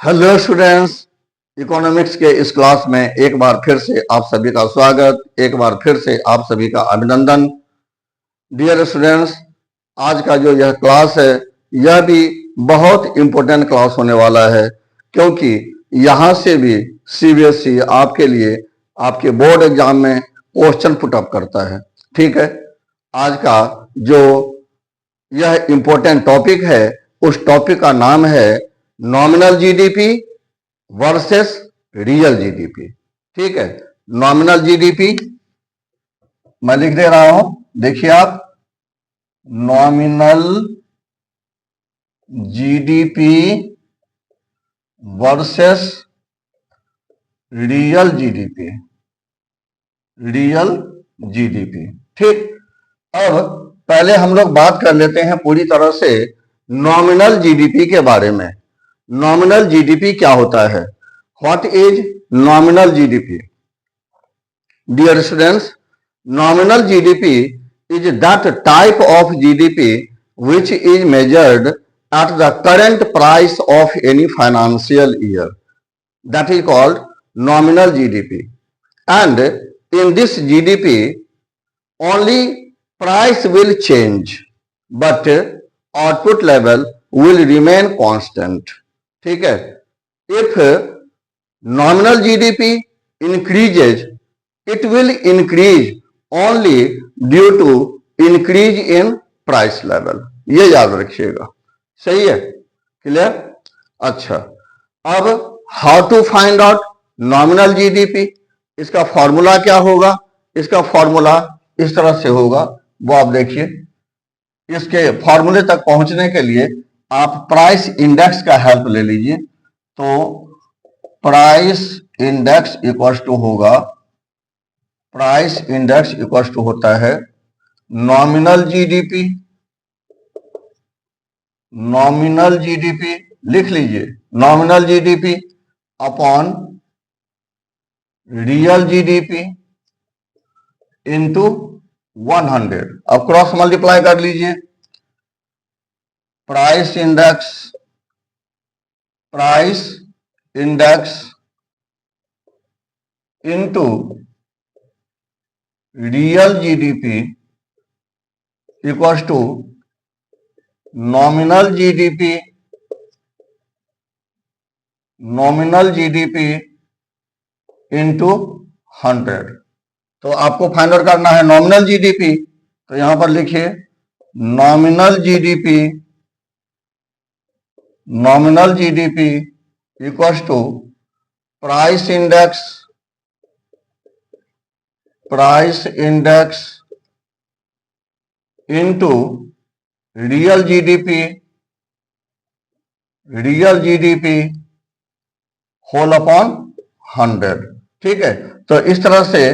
Hello students, economics के इस class में एक बार फिर से आप सभी का स्वागत, एक बार फिर से आप सभी का अभिनंदन। डियर स्टूडेंट्स, आज का जो यह क्लास है यह भी बहुत इंपॉर्टेंट क्लास होने वाला है, क्योंकि यहाँ से भी सीबीएसई आपके लिए आपके बोर्ड एग्जाम में क्वेश्चन पुट अप करता है। ठीक है, आज का जो यह इंपॉर्टेंट टॉपिक है उस टॉपिक का नाम है nominal GDP versus real GDP. ठीक है, नॉमिनल जीडीपी मैं लिख दे रहा हूं, देखिए आप, nominal GDP versus real GDP, real GDP. ठीक, अब पहले हम लोग बात कर लेते हैं पूरी तरह से नॉमिनल जीडीपी के बारे में। नॉमिनल जीडीपी क्या होता है? What is nominal GDP? Dear students, nominal GDP is that type of GDP which is measured at the current price of any financial year. That is called nominal GDP. And in this GDP, only price will change, but output level will remain constant. ठीक है, if nominal GDP increases, it will increase only due to increase in price level. ये याद रखिएगा, सही है, clear? अच्छा, अब how to find out nominal GDP, इसका फॉर्मूला क्या होगा? इसका फॉर्मूला इस तरह से होगा, वो आप देखिए। इसके फॉर्मूले तक पहुंचने के लिए आप प्राइस इंडेक्स का हेल्प ले लीजिए। तो प्राइस इंडेक्स इक्वल टू होगा, प्राइस इंडेक्स इक्वल टू होता है नॉमिनल जीडीपी, नॉमिनल जीडीपी लिख लीजिए, nominal GDP upon real GDP into 100। अब क्रॉस मल्टीप्लाई कर लीजिए, price index, price index into real GDP equal to nominal GDP, nominal GDP into 100। तो आपको फाइंड आउट करना है नॉमिनल जीडीपी, तो यहां पर लिखिए nominal GDP, nominal GDP equal to price index, price index into real GDP, real GDP whole upon 100। ठीक है, तो इस तरह से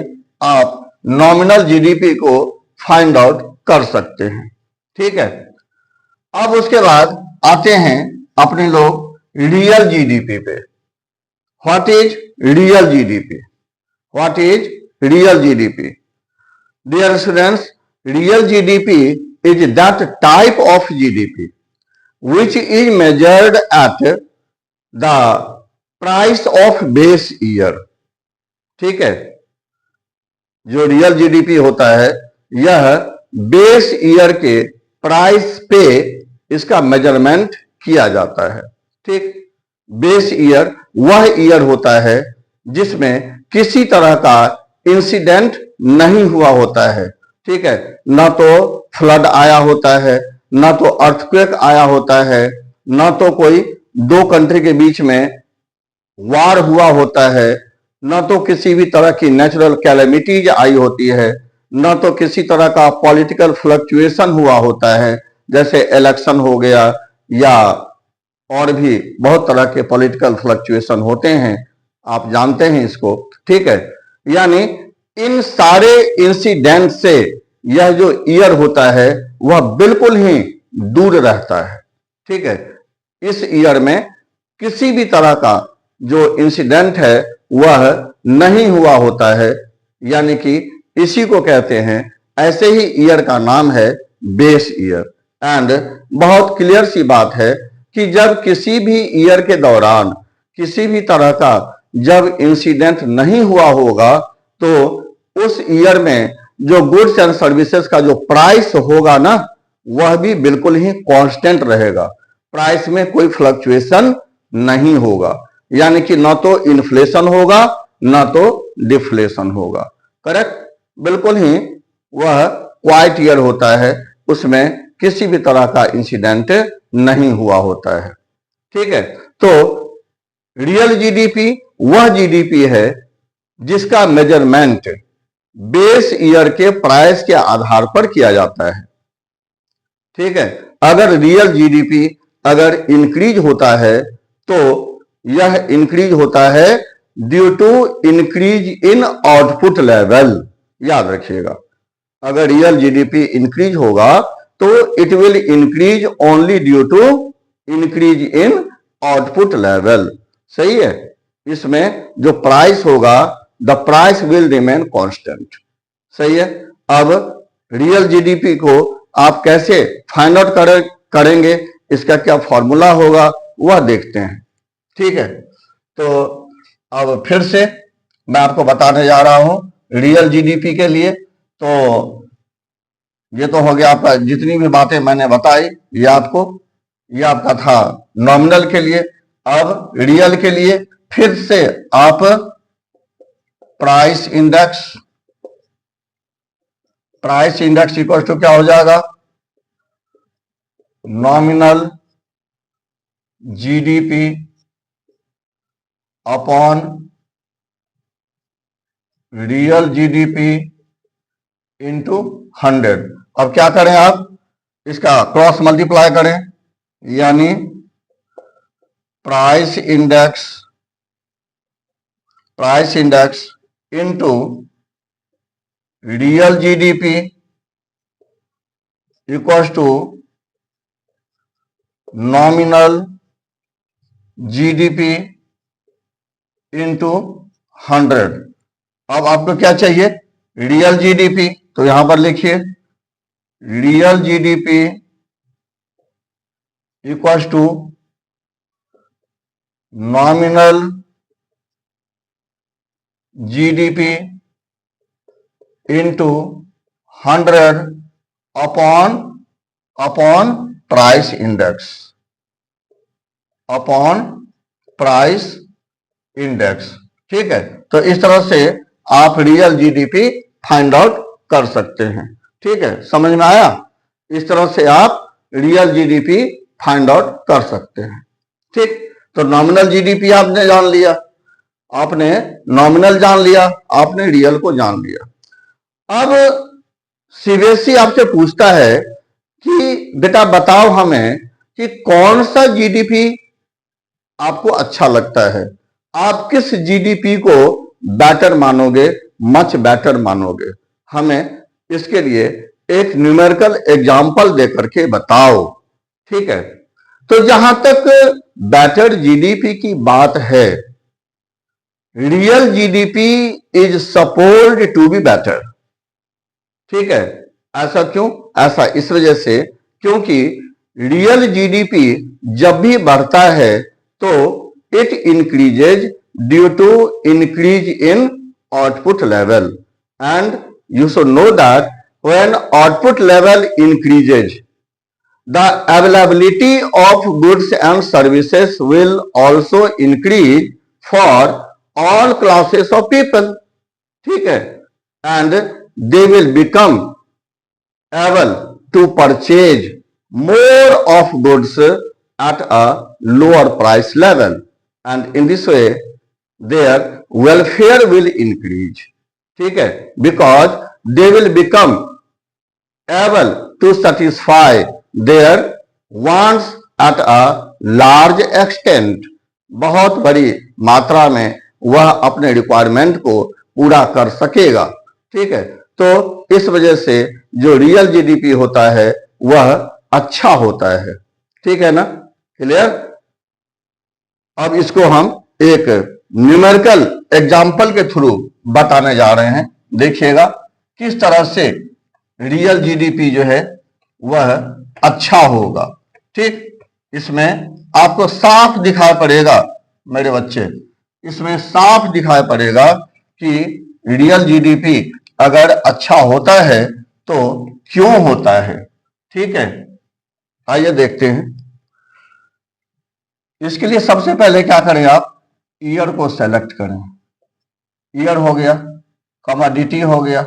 आप नॉमिनल जीडीपी को फाइंड आउट कर सकते हैं। ठीक है, अब उसके बाद आते हैं अपने लोग रियल जीडीपी पे। What is real GDP? What is real GDP? Dear students, real GDP is that type of GDP which is measured at the price of base year. ठीक है, जो रियल जीडीपी होता है यह बेस ईयर के price पे इसका measurement किया जाता है। ठीक, बेस ईयर वह ईयर होता है जिसमें किसी तरह का इंसिडेंट नहीं हुआ होता है। ठीक है, ना तो फ्लड आया होता है, ना तो अर्थक्वेक आया होता है, ना तो कोई दो कंट्री के बीच में वार हुआ होता है, ना तो किसी भी तरह की नेचुरल कैलेमिटीज आई होती है, ना तो किसी तरह का पॉलिटिकल फ्लक्चुएशन हुआ होता है, जैसे इलेक्शन हो गया या और भी बहुत तरह के पॉलिटिकल फ्लक्चुएशन होते हैं, आप जानते हैं इसको। ठीक है, यानी इन सारे इंसिडेंट से यह जो ईयर होता है वह बिल्कुल ही दूर रहता है। ठीक है, इस ईयर में किसी भी तरह का जो इंसिडेंट है वह नहीं हुआ होता है, यानी कि इसी को कहते हैं, ऐसे ही ईयर का नाम है बेस ईयर। एंड बहुत क्लियर सी बात है कि जब किसी भी ईयर के दौरान किसी भी तरह का जब इंसिडेंट नहीं हुआ होगा तो उस ईयर में जो गुड्स एंड सर्विसेज का जो प्राइस होगा ना, वह भी बिल्कुल ही कांस्टेंट रहेगा। प्राइस में कोई फ्लक्चुएशन नहीं होगा, यानी कि ना तो इन्फ्लेशन होगा ना तो डिफ्लेशन होगा। करेक्ट, बिल्कुल ही वह क्वाइट ईयर होता है, उसमें किसी भी तरह का इंसिडेंट नहीं हुआ होता है। ठीक है, तो रियल जीडीपी वह जीडीपी है जिसका मेजरमेंट बेस ईयर के प्राइस के आधार पर किया जाता है। ठीक है, अगर रियल जीडीपी अगर इंक्रीज होता है तो यह इंक्रीज होता है due to increase in output level. याद रखिएगा, अगर रियल जीडीपी इंक्रीज होगा तो it will increase only due to increase in output level. सही है, इसमें जो प्राइस होगा the price will remain constant. सही है, अब रियल जीडीपी को आप कैसे फाइंड आउट करेंगे, इसका क्या फॉर्मूला होगा वह देखते हैं। ठीक है, तो अब फिर से मैं आपको बताने जा रहा हूं रियल जीडीपी के लिए। तो ये तो हो गया आपका, जितनी भी बातें मैंने बताई ये आपका था नॉमिनल के लिए। अब रियल के लिए फिर से आप प्राइस इंडेक्स इक्वल टू क्या हो जाएगा, nominal GDP upon real GDP into 100। अब क्या करें, आप इसका क्रॉस मल्टीप्लाई करें, यानी price index into real GDP equals to nominal GDP into 100। अब आपको क्या चाहिए, रियल जीडीपी, तो यहां पर लिखिए real GDP equals to nominal GDP into 100 upon price index. ठीक है, तो इस तरह से आप रियल जीडीपी फाइंड आउट कर सकते हैं। ठीक है, समझ में आया, इस तरह से आप रियल जीडीपी फाइंड आउट कर सकते हैं। ठीक, तो नॉमिनल जीडीपी आपने जान लिया, आपने नॉमिनल जान लिया, आपने रियल को जान लिया। अब सीबीएसई आपसे पूछता है कि बेटा बताओ हमें कि कौन सा जीडीपी आपको अच्छा लगता है, आप किस जीडीपी को बेटर मानोगे, मच बेटर मानोगे, हमें इसके लिए एक न्यूमेरिकल एग्जांपल देकर के बताओ। ठीक है, तो जहां तक बेटर जीडीपी की बात है, real GDP is supposed to be better. ठीक है, ऐसा क्यों, ऐसा इस वजह से क्योंकि रियल जीडीपी जब भी बढ़ता है तो it increases due to increase in output level, and you should know that when output level increases, the availability of goods and services will also increase for all classes of people. ठीक है, and they will become able to purchase more of goods at a lower price level, and in this way their welfare will increase. ठीक है, because they will become able to satisfy their wants at a large extent. बहुत बड़ी मात्रा में वह अपने requirement को पूरा कर सकेगा। ठीक है, तो इस वजह से जो रियल जीडीपी होता है वह अच्छा होता है। ठीक है ना, क्लियर। अब इसको हम एक न्यूमेरिकल एग्जाम्पल के थ्रू बताने जा रहे हैं। देखिएगा किस तरह से रियल जीडीपी जो है वह अच्छा होगा। ठीक, इसमें आपको साफ दिखाई पड़ेगा मेरे बच्चे, इसमें साफ दिखाई पड़ेगा कि रियल जीडीपी अगर अच्छा होता है तो क्यों होता है। ठीक है, आइए देखते हैं। इसके लिए सबसे पहले क्या करें, आप ईयर को सेलेक्ट करें। ईयर हो गया, कमोडिटी हो गया,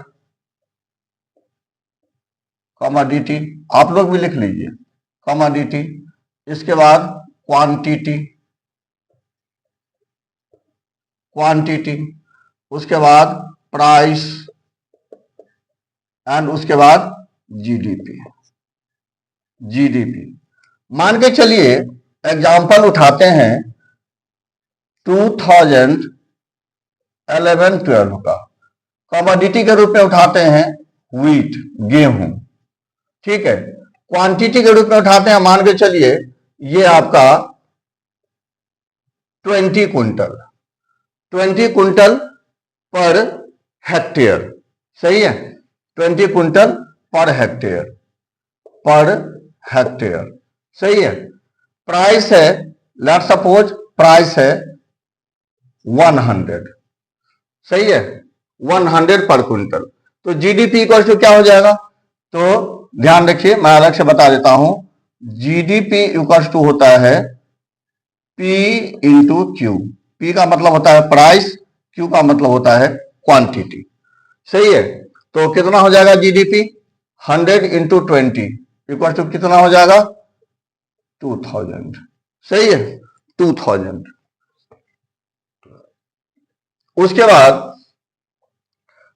कमोडिटी आप लोग भी लिख लीजिए, कमोडिटी। इसके बाद क्वांटिटी, क्वांटिटी, उसके बाद प्राइस, एंड उसके बाद जीडीपी। जीडीपी मान के चलिए एग्जाम्पल उठाते हैं 2011-12 का, कमोडिटी के रूप में उठाते हैं व्हीट, गेहूं। ठीक है, क्वांटिटी के रूप में उठाते हैं, मान के चलिए ये आपका 20 क्विंटल, 20 क्विंटल पर हेक्टेयर। सही है, 20 quintal per hectare, per hectare. सही है। प्राइस है, लेट सपोज प्राइस है 100। सही है, 100 पर क्विंटल। तो जीडीपी इक्वल टू क्या हो जाएगा, तो ध्यान रखिए मैं अलग से बता देता हूं। जीडीपी इक्वल टू होता है पी इंटू क्यू। पी का मतलब होता है प्राइस, क्यू का मतलब होता है क्वांटिटी। सही है, तो कितना हो जाएगा जीडीपी, 100 इंटू 20 इक्वल टू कितना हो जाएगा, 2000। सही है, 2000। उसके बाद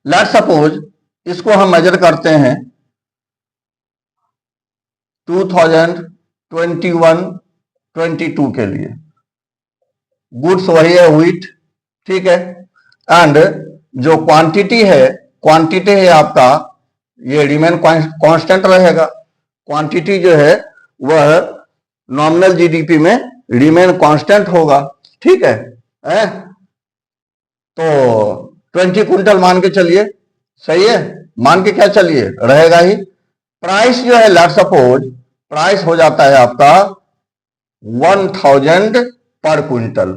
लेट सपोज इसको हम मेजर करते हैं 2021-22 के लिए। गुड्स वही है व्हीट। ठीक है, एंड जो क्वांटिटी है, क्वांटिटी है आपका, ये रिमेन कांस्टेंट रहेगा। क्वांटिटी जो है वह नॉमिनल जीडीपी में रिमेन कांस्टेंट होगा। ठीक है, तो 20 क्विंटल मान के चलिए। सही है, मान के क्या चलिए, रहेगा ही। प्राइस जो है लेट सपोज प्राइस हो जाता है आपका 1000 पर क्विंटल,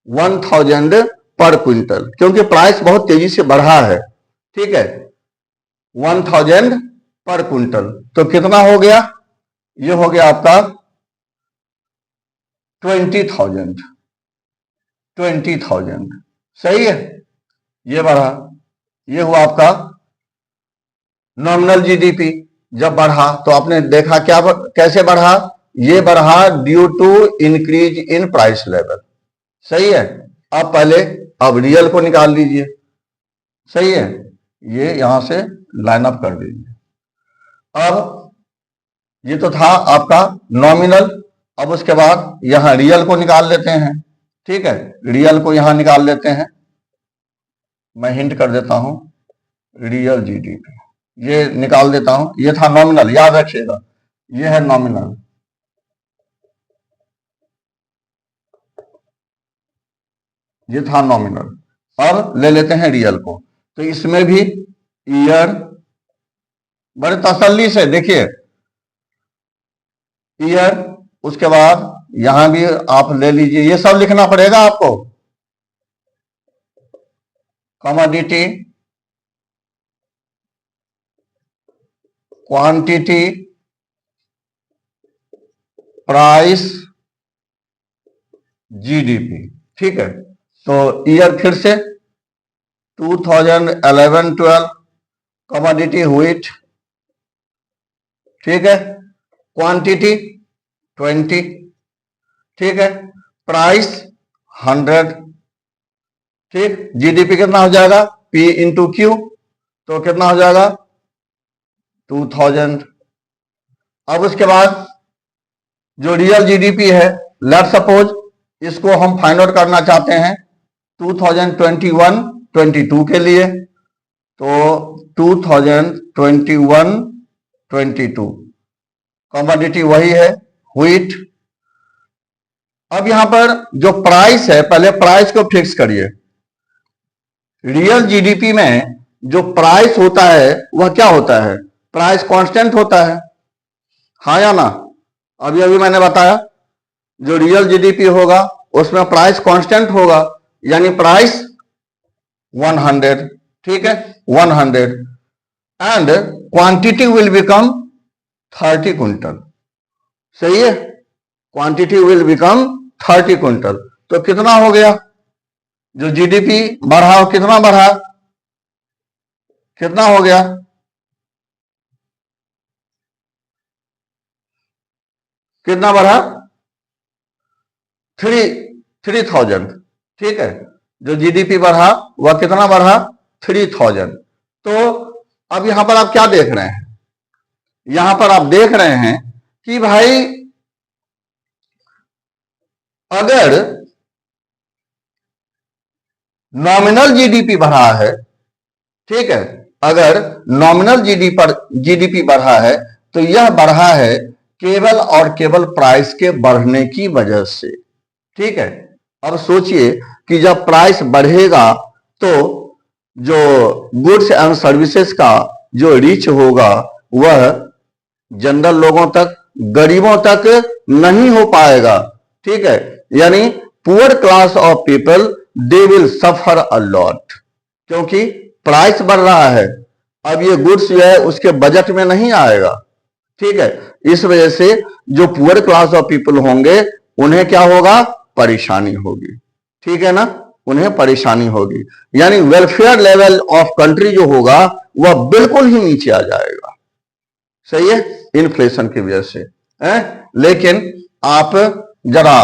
1000 पर क्विंटल, क्योंकि प्राइस बहुत तेजी से बढ़ा है। ठीक है, 1000 पर क्विंटल, तो कितना हो गया, ये हो गया आपका 20,000, 20,000। सही है, ये बढ़ा, ये हुआ आपका नॉमिनल जीडीपी। जब बढ़ा तो आपने देखा क्या कैसे बढ़ा, ये बढ़ा due to increase in price level. सही है, अब पहले अब रियल को निकाल लीजिए। सही है, ये यहां से लाइन अप कर दीजिए। अब ये तो था आपका नॉमिनल, अब उसके बाद यहां रियल को निकाल लेते हैं। ठीक है, रियल को यहां निकाल लेते हैं, मैं हिंट कर देता हूं, रियल जीडीपी ये निकाल देता हूं। ये था नॉमिनल, याद रखिएगा, ये है नॉमिनल। ये था नॉमिनल। अब ले लेते हैं रियल को, तो इसमें भी ईयर, बड़े तसल्ली से देखिए, ईयर, उसके बाद यहां भी आप ले लीजिए, ये सब लिखना पड़ेगा आपको। Commodity, quantity, price, GDP. ठीक है, तो ईयर फिर से 2011-12, कमोडिटी व्हीट। ठीक है, क्वांटिटी 20। ठीक है, प्राइस 100। ठीक, जीडीपी कितना हो जाएगा, पी इंटू क्यू, तो कितना हो जाएगा 2000। अब उसके बाद जो रियल जीडीपी है, लेट सपोज इसको हम फाइंड आउट करना चाहते हैं 2021-22 के लिए, तो 2021-22 कमोडिटी वही है व्हीट। अब यहां पर जो प्राइस है, पहले प्राइस को फिक्स करिए। रियल जीडीपी में जो प्राइस होता है वह क्या होता है, प्राइस कांस्टेंट होता है, हाँ या ना। अभी अभी मैंने बताया जो रियल जीडीपी होगा उसमें प्राइस कांस्टेंट होगा, यानी प्राइस 100, ठीक है, 100, and quantity will become 30 quintal. सही है, क्वांटिटी विल बिकम 30 क्विंटल। तो कितना हो गया, जो जीडीपी बढ़ा कितना बढ़ा, कितना हो गया, कितना बढ़ा, 3000, ठीक है, जो जीडीपी बढ़ा वह कितना बढ़ा, 3000। तो अब यहां पर आप क्या देख रहे हैं, यहां पर आप देख रहे हैं कि भाई अगर नॉमिनल जीडीपी बढ़ा है, ठीक है, अगर नॉमिनल जीडीपी बढ़ा है तो यह बढ़ा है केवल और केवल प्राइस के बढ़ने की वजह से, ठीक है। अब सोचिए कि जब प्राइस बढ़ेगा तो जो गुड्स एंड सर्विसेज का जो रीच होगा वह जनरल लोगों तक, गरीबों तक नहीं हो पाएगा, ठीक है, यानी poor class of people they will suffer a lot, क्योंकि प्राइस बढ़ रहा है, अब ये गुड्स जो है उसके बजट में नहीं आएगा, ठीक है। इस वजह से जो पुअर क्लास ऑफ पीपल होंगे उन्हें क्या होगा, परेशानी होगी, ठीक है ना, उन्हें परेशानी होगी, यानी वेलफेयर लेवल ऑफ कंट्री जो होगा वह बिल्कुल ही नीचे आ जाएगा। सही है, इन्फ्लेशन की वजह से है। लेकिन आप जरा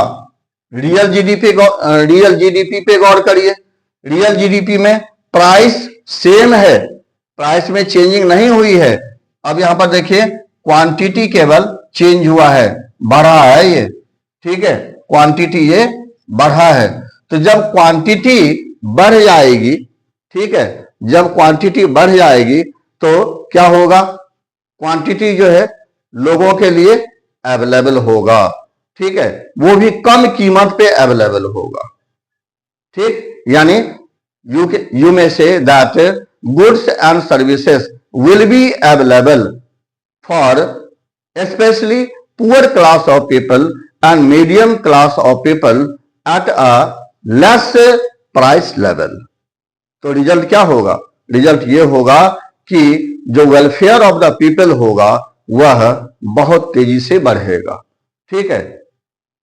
रियल जीडीपी पे गौर करिए, रियल जीडीपी में प्राइस सेम है, प्राइस में चेंजिंग नहीं हुई है। अब यहां पर देखिए क्वांटिटी केवल चेंज हुआ है, बढ़ा है ये, ठीक है, क्वांटिटी ये बढ़ा है। तो जब क्वांटिटी बढ़ जाएगी, ठीक है, जब क्वांटिटी बढ़ जाएगी तो क्या होगा, क्वांटिटी जो है लोगों के लिए अवेलेबल होगा, ठीक है, वो भी कम कीमत पे अवेलेबल होगा, ठीक, यानी you may say that goods and services will be available for especially poor class of people and medium class of people at a less price level। तो रिजल्ट क्या होगा, रिजल्ट ये होगा कि जो वेलफेयर ऑफ द पीपल होगा वह बहुत तेजी से बढ़ेगा, ठीक है।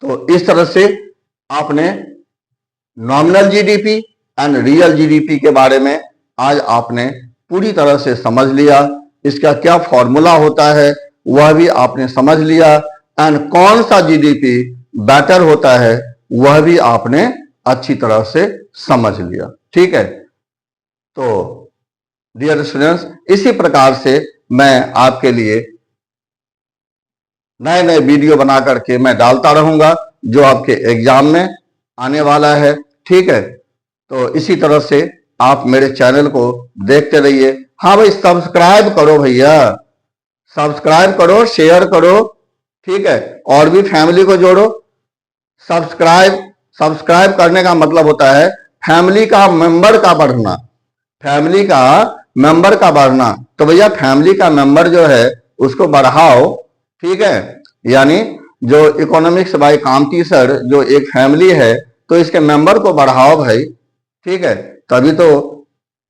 तो इस तरह से आपने nominal GDP and real GDP के बारे में आज आपने पूरी तरह से समझ लिया, इसका क्या फॉर्मूला होता है वह भी आपने समझ लिया, एंड कौन सा जीडीपी बेटर होता है वह भी आपने अच्छी तरह से समझ लिया, ठीक है। तो डियर स्टूडेंट्स, इसी प्रकार से मैं आपके लिए नए नए वीडियो बना करके मैं डालता रहूंगा जो आपके एग्जाम में आने वाला है, ठीक है। तो इसी तरह से आप मेरे चैनल को देखते रहिए। हाँ भाई, सब्सक्राइब करो भैया, सब्सक्राइब करो, शेयर करो, ठीक है, और भी फैमिली को जोड़ो। सब्सक्राइब करने का मतलब होता है फैमिली का मेंबर का बढ़ना, फैमिली का मेंबर का बढ़ना। तो भैया फैमिली का मेंबर जो है उसको बढ़ाओ, ठीक है, यानी जो इकोनॉमिक्स बाय कामती सर जो एक फैमिली है तो इसके मेंबर को बढ़ाओ भाई, ठीक है, तभी तो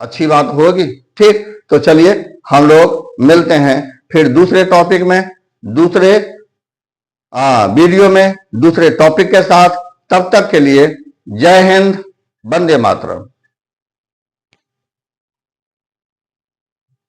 अच्छी बात होगी, ठीक। तो चलिए हम लोग मिलते हैं फिर दूसरे टॉपिक में, दूसरे वीडियो में, दूसरे टॉपिक के साथ। तब तक के लिए जय हिंद, वंदे मातरम।